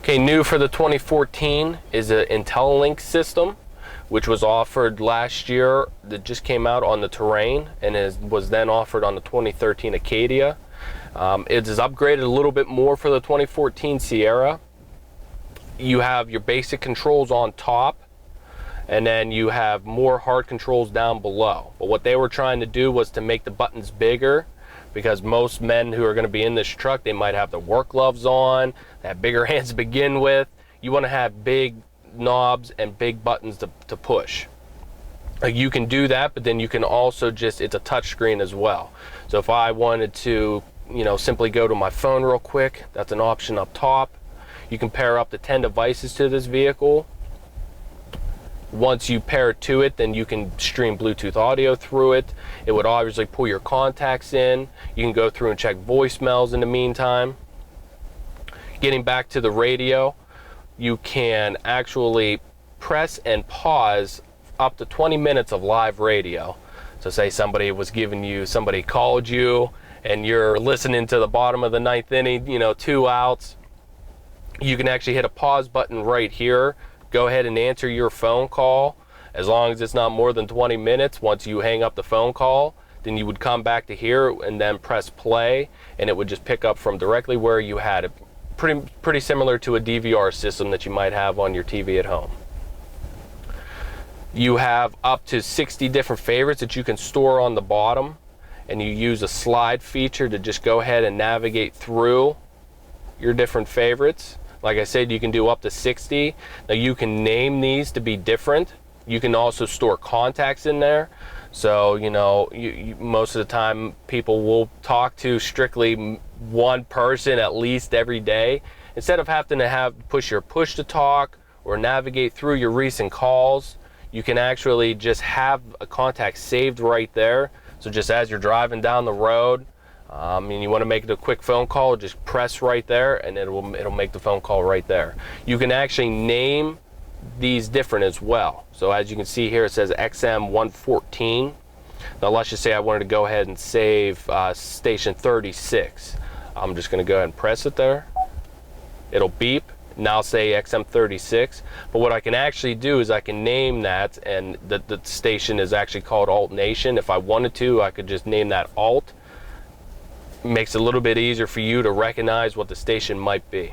Okay, new for the 2014 is an Intellilink system, which was offered last year, that just came out on the Terrain, and was then offered on the 2013 Acadia. It is upgraded a little bit more for the 2014 Sierra. You have your basic controls on top, and then you have more hard controls down below. But what they were trying to do was to make the buttons bigger, because most men who are going to be in this truck, they might have their work gloves on, they have bigger hands to begin with. You want to have big knobs and big buttons to push. You can do that, but then you can also just, it's a touch screen as well. So if I wanted to, simply go to my phone real quick, that's an option up top. You can pair up to 10 devices to this vehicle. Once you pair it to it, then you can stream Bluetooth audio through it. It would obviously pull your contacts in. You can go through and check voicemails in the meantime. Getting back to the radio, you can actually press and pause up to 20 minutes of live radio. So say somebody called you and you're listening to the bottom of the ninth inning, 2 outs. You can actually hit a pause button right here. Go ahead and answer your phone call. As long as it's not more than 20 minutes, once you hang up the phone call, then you would come back to here and then press play, and it would just pick up from directly where you had it. Pretty similar to a DVR system that you might have on your TV at home. You have up to 60 different favorites that you can store on the bottom, and you use a slide feature to just go ahead and navigate through your different favorites. Like I said, you can do up to 60. Now you can name these to be different. You can also store contacts in there. So, most of the time people will talk to strictly one person at least every day. Instead of having to push to talk or navigate through your recent calls, you can actually just have a contact saved right there. So just as you're driving down the road, and you want to make it a quick phone call, just press right there and it'll make the phone call right there. You can actually name these different as well. So as you can see here, it says XM 114. Now let's just say I wanted to go ahead and save station 36. I'm just going to go ahead and press it there. It'll beep. Now say XM 36. But what I can actually do is I can name that, and the station is actually called Alt Nation. If I wanted to, I could just name that Alt. Makes it a little bit easier for you to recognize what the station might be.